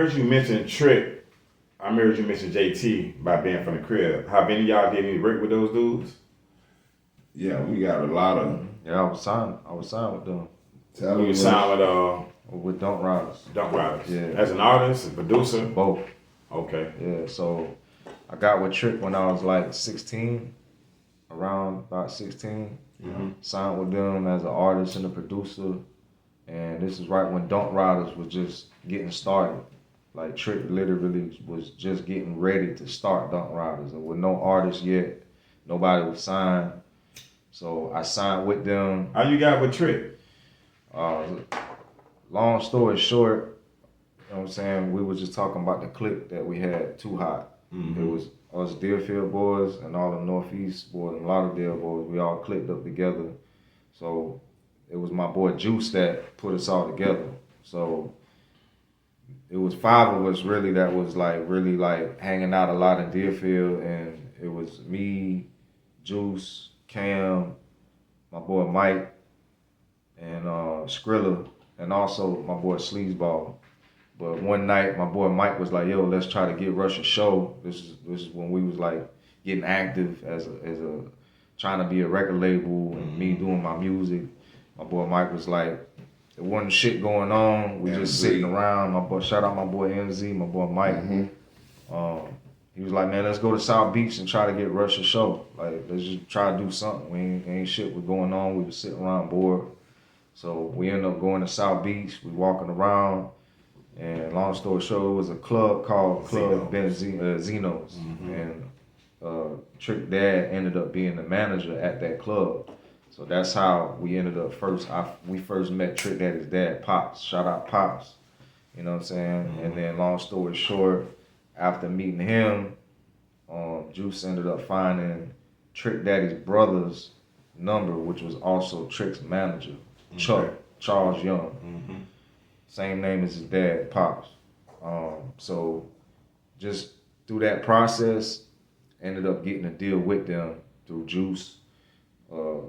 heard you mention Trick. I heard you mention JT by being from the crib. How many of y'all did any work with those dudes? Yeah, we got a lot of. Yeah, I was signed with them. Tell me you signed with Dunk Ryders. Dunk Ryders. Yeah. As an artist, a producer? Both. Okay. Yeah, so I got with Trick when I was like 16, around about 16. Mm-hmm. Signed with them as an artist and a producer. And this is right when Dunk Ryders was just getting started. Like Trick literally was just getting ready to start Dunk Ryders. There were no artists yet. Nobody was signed. So I signed with them. How you got with Trick? Long story short, you know what I'm saying, we was just talking about the clique that we had, Too Hot. Mm-hmm. It was us Deerfield boys and all the Northeast boys and Lauderdale boys. We all clicked up together. So it was my boy Juice that put us all together. So it was 5 of us really that was really hanging out a lot in Deerfield, and it was me, Juice, Cam, my boy Mike, and Skrilla, and also my boy Sleazeball. But one night my boy Mike was like, "Yo, let's try to get Rush a show." This is when we was like getting active as a trying to be a record label and me doing my music. My boy Mike was like, there wasn't shit going on. We just sitting around. My boy, shout out my boy MZ, my boy Mike. Mm-hmm. He was like, man, let's go to South Beach and try to get Rush a show. Like, let's just try to do something. We ain't shit was going on. We was sitting around bored. So we ended up going to South Beach. We walking around. And long story short, it was a club called Club Zeno's. Mm-hmm. And Trick Dad ended up being the manager at that club. So that's how we ended up first. We first met Trick Daddy's dad, Pops. Shout out Pops. You know what I'm saying? Mm-hmm. And then long story short, after meeting him, Juice ended up finding Trick Daddy's brother's number, which was also Trick's manager, Chuck, Charles Young. Mm-hmm. Same name as his dad, Pops. So just through that process, ended up getting a deal with them through Juice,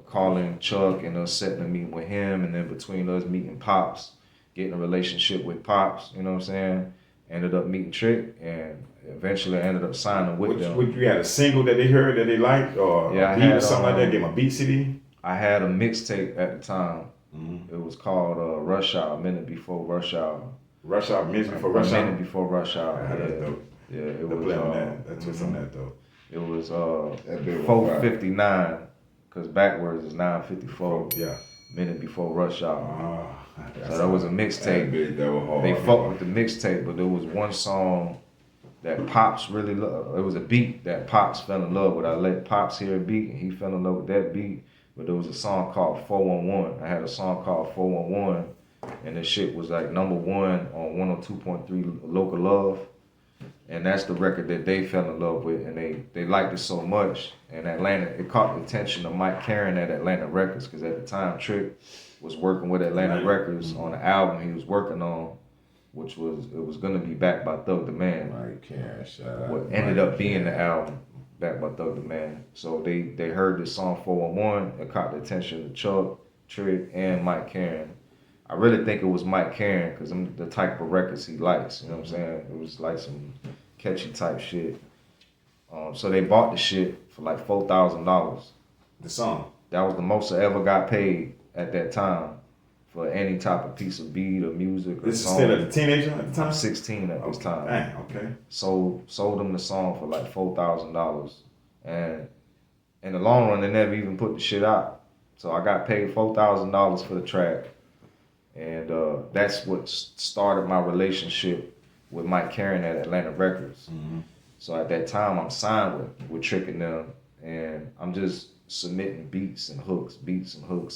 calling Chuck and us setting a meeting with him, and then between us meeting Pops, getting a relationship with Pops, you know what I'm saying? Ended up meeting Trick, and eventually I ended up signing with them. You had a single that they heard that they liked, or yeah, a beat or something like that? Gave them a beat CD? I had a mixtape at the time. Mm-hmm. It was called Rush Hour, a minute before Rush Hour. Rush Hour, minutes before Rush Hour? A minute before Rush Hour. Yeah, that's dope. Yeah, it was. That's what's on that though. It was 4:59, because backwards is 9:54. Yeah. Minute before Rush Hour. So that was a mixtape. They fucked with the mixtape, but there was one song that Pops really loved. It was a beat that Pops fell in love with. I let Pops hear a beat, and he fell in love with that beat. But there was a song called 411. I had a song called 411, and this shit was like number 1 on 102.3 Local Love. And that's the record that they fell in love with, and they liked it so much. And Atlanta, it caught the attention of Mike Caren at Atlantic Records, because at the time Trick was working with Atlantic Records on the album he was working on, which was gonna be backed by Thug the Man. Mike Caren, shout out. What ended up being the album backed by Thug the Man. So they heard this song 411. It caught the attention of Chuck, Trick, and Mike Caren. I really think it was Mike Caren, because I'm the type of records he likes. You know what I'm saying? It was like some catchy type shit. So they bought the shit for like $4,000. The song? That was the most I ever got paid at that time for any type of piece of beat or music or This song. is still as a teenager at the time? I'm 16 at this time. Dang, okay. Sold them the song for like $4,000. And in the long run, they never even put the shit out. So I got paid $4,000 for the track. And that's what started my relationship with Mike Caren at Atlantic Records. Mm-hmm. So at that time, I'm signed with Trick and them, and I'm just submitting beats and hooks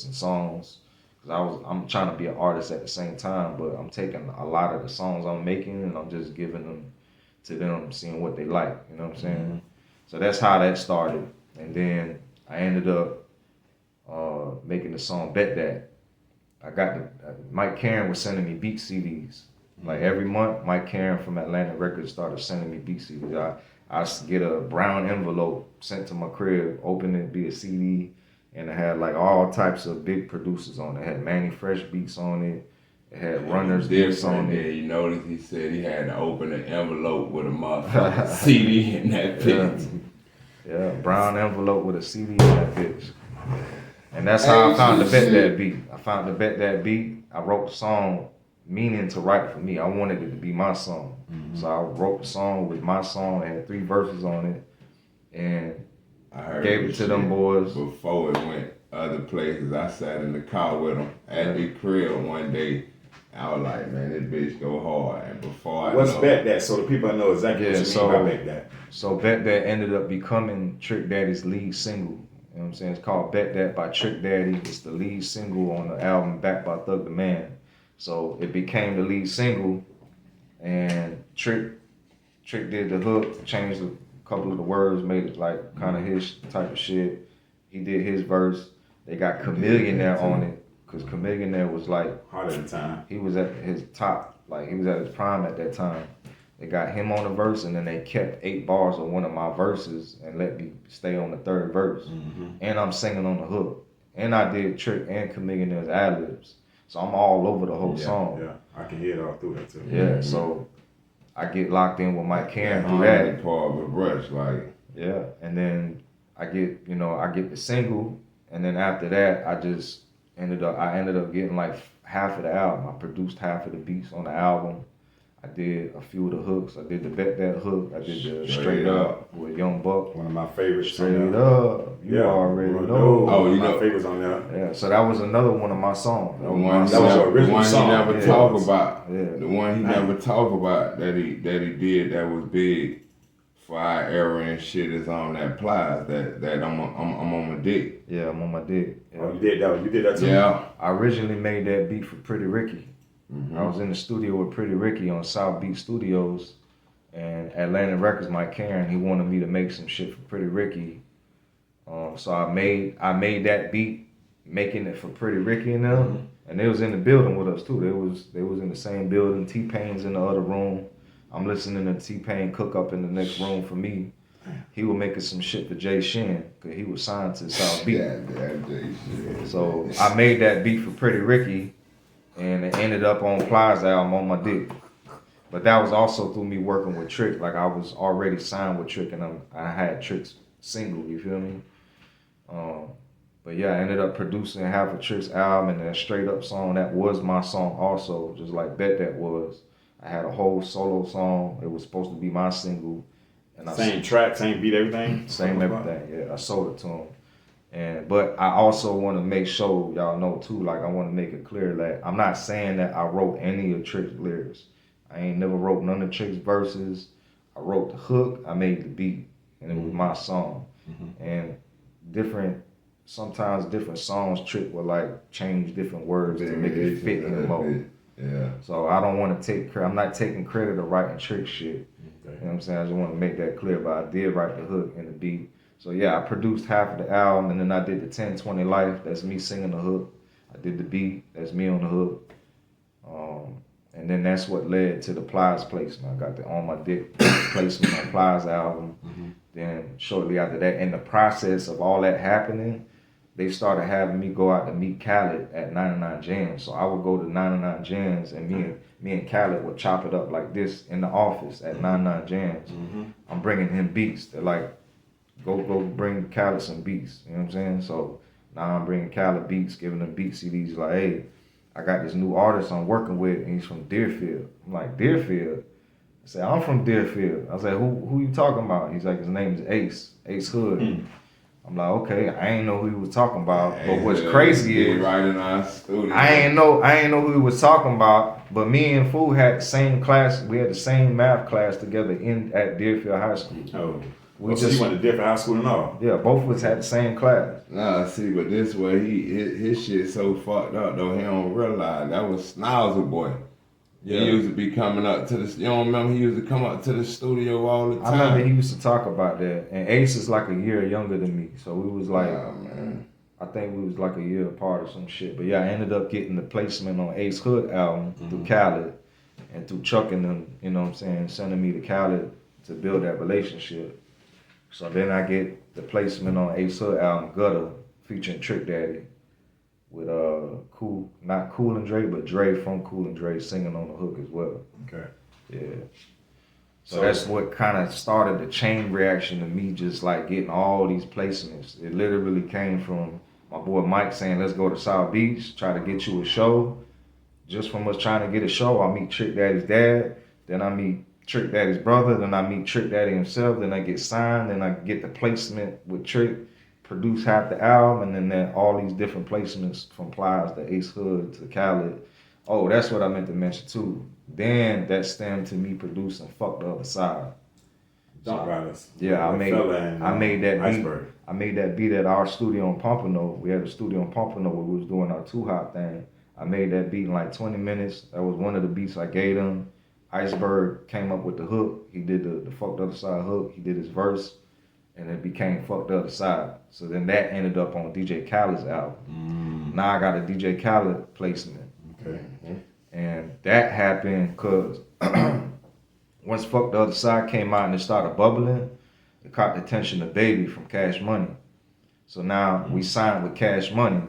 and songs. Cause I'm trying to be an artist at the same time, but I'm taking a lot of the songs I'm making and I'm just giving them to them, seeing what they like. You know what I'm saying? Mm-hmm. So that's how that started, and then I ended up making the song Bet That. I got Mike Caren was sending me beat CDs. Like every month, Mike Caren from Atlantic Records started sending me beat CDs. I get a brown envelope sent to my crib, open it, be a CD, and it had like all types of big producers on it. It had Manny Fresh beats on it. It It had runners beats on there. it. You notice he said he had to open an envelope with a motherfucking CD in that bitch. Yeah, brown envelope with a CD in that bitch. And that's how I found the Bet That beat. I found the Bet That beat. I wrote the song meaning to write for me. I wanted it to be my song. Mm-hmm. So I wrote the song with my song. It had 3 verses on it. And I gave it to them boys. Before it went other places, I sat in the car with them at the crib one day. I was like, man, this bitch go hard. And before What's Bet That? So the people know exactly what you mean by Bet That. So Bet That ended up becoming Trick Daddy's lead single. You know what I'm saying? It's called Bet That by Trick Daddy. It's the lead single on the album Backed by Thug the Man. So it became the lead single, and Trick did the hook, changed a couple of the words, made it like kind of his type of shit. He did his verse. They got Chamillionaire on it, because Chamillionaire was like hard at the time. He was at his top, like he was at his prime at that time. They got him on the verse, and then they kept 8 bars of one of my verses and let me stay on the 3rd verse. Mm-hmm. And I'm singing on the hook. And I did Trick and Chamillionaire's ad-libs. So I'm all over the whole song. Yeah, I can hear it all through that too. Yeah, mm-hmm. So I get locked in with Mike Caren through that. Part of a brush, like. Yeah, and then I get the single, and then after that, I ended up getting like half of the album. I produced half of the beats on the album. I did a few of the hooks. I did the Bet That hook. I did the Straight Up with Young Buck. One of my favorites. Straight Up. You already know. Oh, you know, favorites on there. Yeah, so that was another one of my songs. That was your original song. The one he never talk about. Yeah. The one he never talk about that he did that was big for our era and shit is on that Plies. That I'm on my dick. Yeah, I'm on my dick. Yeah. Oh, you did that. You did that too. Yeah. I originally made that beat for Pretty Ricky. Mm-hmm. I was in the studio with Pretty Ricky on South Beach Studios, and Atlantic Records Mike Caren, he wanted me to make some shit for Pretty Ricky. So I made that beat, making it for Pretty Ricky and them, mm-hmm. and they was in the building with us too. They was in the same building. T-Pain's in the other room. I'm listening to T-Pain cook up in the next room for me. He was making some shit for Jay Shin, because he was signed to South Beach. Yeah, Jay Shin. So I made that beat for Pretty Ricky, and it ended up on Plies' album, On My Dick. But that was also through me working with Trick. Like, I was already signed with Trick, and I had Trick's single, you feel me? But yeah, I ended up producing half of Trick's album, and that Straight Up song, that was my song also, just like Bet That was. I had a whole solo song. It was supposed to be my single. And same track, same beat, everything? Same everything, yeah. I sold it to him. But I also want to make sure y'all know too, like I want to make it clear that I'm not saying that I wrote any of Trick's lyrics. I ain't never wrote none of Trick's verses. I wrote the hook, I made the beat, and it was my song. Mm-hmm. And sometimes different songs Trick will like change different words to make it fit in the mode. Yeah. So I don't want to take credit. I'm not taking credit of writing Trick shit. Okay. You know what I'm saying? I just want to make that clear, but I did write the hook and the beat. So yeah, I produced half of the album, and then I did the 1020 Life. That's me singing the hook. I did the beat. That's me on the hook. And then that's what led to the Plies placement. I got the On My Dick placement on Plies album. Mm-hmm. Then shortly after that, in the process of all that happening, they started having me go out to meet Khaled at 99 Jams. So I would go to 99 Jams, and me and Khaled would chop it up like this in the office at 99 Jams. Mm-hmm. I'm bringing him beats. They're like, go bring Khaled some beats. You know what I'm saying? So now I'm bringing Khaled beats, giving them beat CDs. Like, hey, I got this new artist I'm working with, and he's from Deerfield. I'm like, Deerfield? I said, I'm from Deerfield. I said, who you talking about? He's like, his name is Ace Hood. Mm. I'm like, okay, I ain't know who he was talking about. But what's crazy is right in our studio. I ain't know who he was talking about. But me and Fu had the same class. We had the same math class together at Deerfield High School. Oh. So you went to Deerfield High School and all? Yeah, both of us had the same class. Nah, see, but this way his shit so fucked up though. He don't realize that was Schnauzer Boy. Yeah. He used to be coming up to the. You don't remember he used to come up to the studio all the time. I remember he used to talk about that. And Ace is like a year younger than me, so we was like, man. I think we was like a year apart or some shit. But yeah, I ended up getting the placement on Ace Hood album through Khaled and through Chuck and them. You know what I'm saying? Sending me to Khaled to build that relationship. So then I get the placement on Ace Hood album Gutter featuring Trick Daddy with not Cool and Dre, but Dre from Cool and Dre singing on the hook as well. Okay. Yeah. So that's what kind of started the chain reaction to me just like getting all these placements. It literally came from my boy Mike saying, let's go to South Beach, try to get you a show. Just from us trying to get a show, I meet Trick Daddy's dad, then I meet Trick Daddy's brother, then I meet Trick Daddy himself, then I get signed, then I get the placement with Trick, produce half the album, and then all these different placements from Plies to Ace Hood to Khaled. Oh, that's what I meant to mention too. Then that stemmed to me producing Fuck the Other Side. Dunk Ryders. Yeah, I made that Iceberg. beat. I made that beat at our studio in Pompano. We had a studio in Pompano where we was doing our 2-hop thing. I made that beat in like 20 minutes. That was one of the beats I gave him. Iceberg came up with the hook. He did the Fuck the Other Side hook. He did his verse, and it became Fuck the Other Side. So then that ended up on DJ Khaled's album. Now I got a DJ Khaled placement. Okay. And that happened because once Fuck the Other Side came out and it started bubbling, it caught the attention of Baby from Cash Money. So now we signed with Cash Money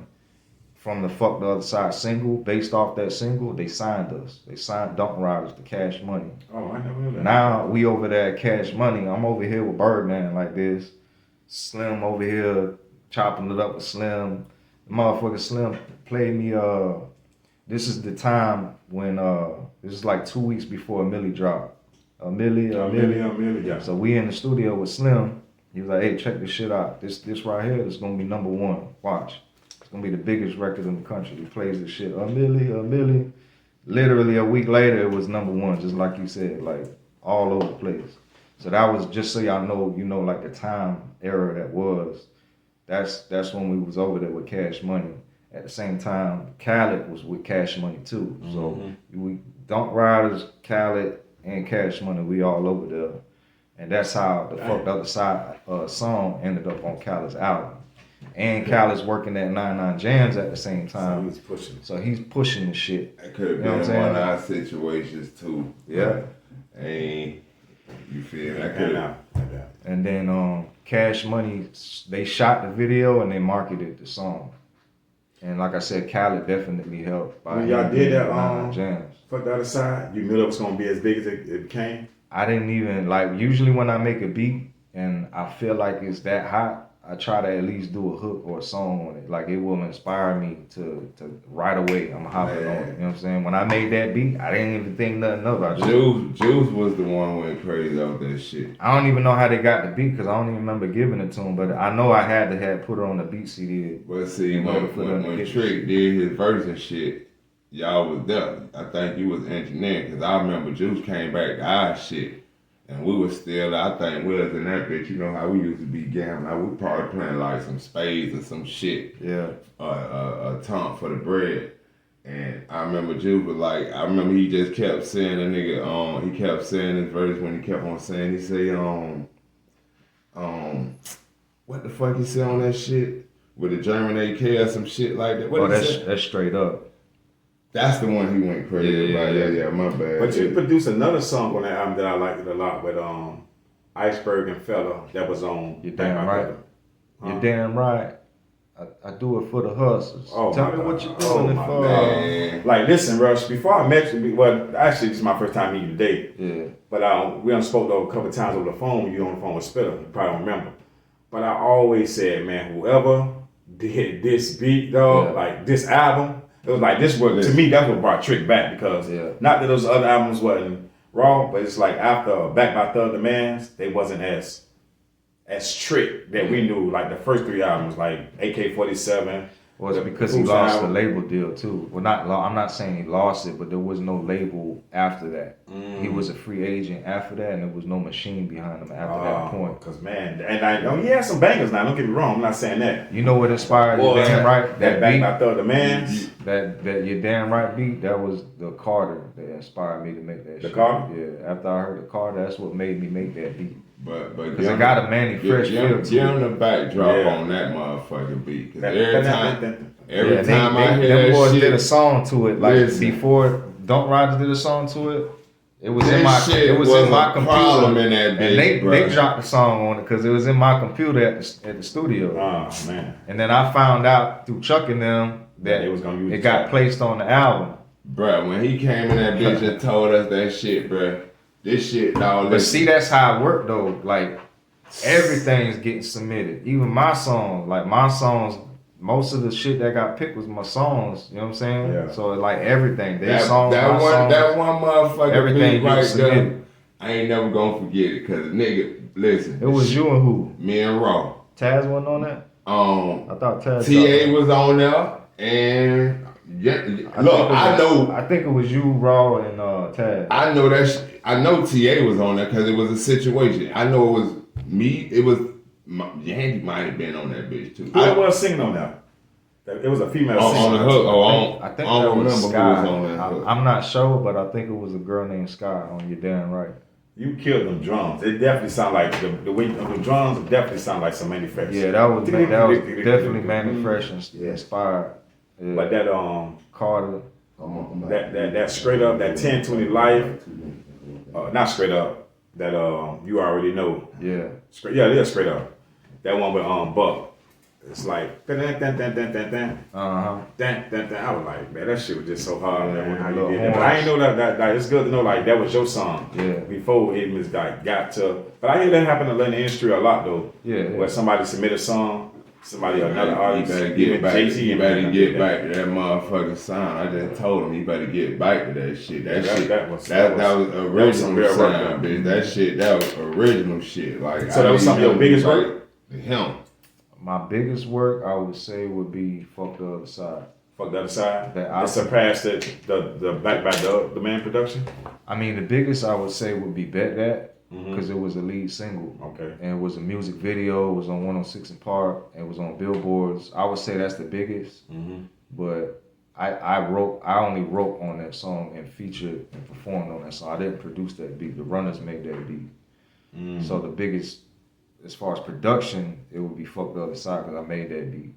from the Fuck the Other Side single. Based off that single, they signed us. They signed Dunk Ryders to Cash Money. Oh, I never knew that. Now we over there at Cash Money. I'm over here with Birdman like this. Slim over here chopping it up with Slim. The motherfucker Slim played me this is the time when this is like 2 weeks before Milli dropped. Milli. Yeah. So we in the studio with Slim. He was like, hey, check this shit out. This right here is gonna be number one. Watch. It's gonna be the biggest record in the country. He plays this shit. Milli. Literally a week later it was number one, just like you said, like all over the place. So that was just so y'all know, like the time era that was. That's when we was over there with Cash Money. At the same time, Khaled was with Cash Money too. So we Dunk Ryders, Khaled, and Cash Money, we all over there. And that's how the Fuck the Other Side song ended up on Khaled's album. And Khaled's working at 99 Jams at the same time. So he's pushing the shit. That could have been one of our situations too. Yeah. Hey, you feel that could have. And then Cash Money, they shot the video and they marketed the song. And like I said, Khaled definitely helped. When y'all did that Jams. Fuck the Other Side, you knew that was gonna be as big as it became? I didn't even usually when I make a beat and I feel like it's that hot, I try to at least do a hook or a song on it. Like it will inspire me to right away. I'm hopping on it. You know what I'm saying? When I made that beat, I didn't even think nothing of it. Juice was the one who went crazy off that shit. I don't even know how they got the beat because I don't even remember giving it to him. But I know I had to put it on the beat CD. But see, when Trick did his verse and shit, y'all was there. I think you was engineering because I remember Juice came back to our shit. And we was still, I think we was in that bitch, you know how we used to be gambling. We probably playing like some spades or some shit. Yeah. A taunt for the bread. And I remember Juice was like, I remember he just kept saying a nigga, he kept saying his verse when he kept on saying, he say, what the fuck he said on that shit? With the German AK or some shit like that. What that's straight up. That's the one he went crazy about. Yeah, my bad. But you produced another song on that album that I liked it a lot with Iceberg and Fella that was on. You're damn right. You're damn right. I do it for the hustlers. Oh, tell me what you're doing it for. Man. Like, listen, Rush, before I met you, well, actually, this is my first time meeting you today. Yeah. But we done spoke though a couple times over the phone. You on the phone with Spitta. You probably don't remember. But I always said, man, whoever did this beat, though, like this album, it was like this was to me. That's what brought Trick back because not that those other albums wasn't raw, but it's like after Back by Thug Demands, they wasn't as Trick that we knew. Like the first three albums, like AK-47. Well, it's because he lost the label deal too. Well, I'm not saying he lost it, but there was no label after that. He was a free agent after that, and there was no machine behind him after that point. Because man, and I know he has some bangers now. Don't get me wrong. I'm not saying that. You know what inspired you? Damn right. That Back by Thug Demands. That your damn right beat. That was the Carter that inspired me to make that. The Carter. Yeah. After I heard the Carter, that's what made me make that beat. But because I got a Manny Fresh feel. Give him the backdrop on that motherfucking beat. Because every time I hear them that boys shit, did a song to it. Like before Dunk Ryders did a song to it. It was in my computer, in that bitch, and they dropped the song on it because it was in my computer at the studio. Oh man! And then I found out through Chuck and them that it was gonna use it got placed on the album. Bruh, when he came in that bitch and told us that shit, bruh, this shit, dog. But see, that's how it worked though. Like everything's getting submitted. Even my songs, like my songs, most of the shit that got picked was my songs. You know what I'm saying? Yeah. So like everything, they that songs, that one motherfucker everything beat right submitted. there. I ain't never gonna forget it, cause nigga, listen. It was you and who? Me and Raw. Taz wasn't on that. I thought Taz. TA was on there, and I think it was you, Raw, and Taz. I know that. I know TA was on there because it was a situation. I know it was me. It was Yandy might have been on that bitch too. Who was singing on that? It was a female singer. On the hook. I think I don't remember Sky. who was on that hook. I'm not sure, but I think it was a girl named Sky on You're Damn Right. You killed them drums. It definitely sound like the way the drums definitely sound like some manufactured. Yeah, that was definitely manufactured, inspired. Yeah. But that Carter. that straight up, that 1020 life, not straight up. That you already know. Yeah. Straight, yeah, it is straight up. That one with Buck. It's like I was like, man, that shit was just so hard. Yeah, man, how you did that. But I ain't know that it's good to know like that was your song. Yeah. Before it was like got to. But I hear that happen in the industry a lot though. Yeah. Where somebody submit a song, somebody another artist. You better get back. Jay-Z, You better get back to that motherfucking sound. I just told him you better get back to that shit. That was original sound, bitch. That shit, that was original shit. Like so that was some of your biggest work. Him. My biggest work, I would say, would be Fuck the Other Side. Fuck the Other Side. It surpassed the Black by the Man production. I mean, the biggest I would say would be Bet That because it was a lead single. Okay. And it was a music video. It was on 106 and Park. It was on billboards. I would say that's the biggest. But I only wrote on that song and featured and performed on that song. I didn't produce that beat. The Runners made that beat. So the biggest, as far as production, it would be Fuck the Other Side because I made that beat.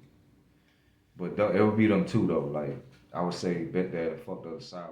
But it would be them two though. Like I would say Bet That and Fuck the Other Side.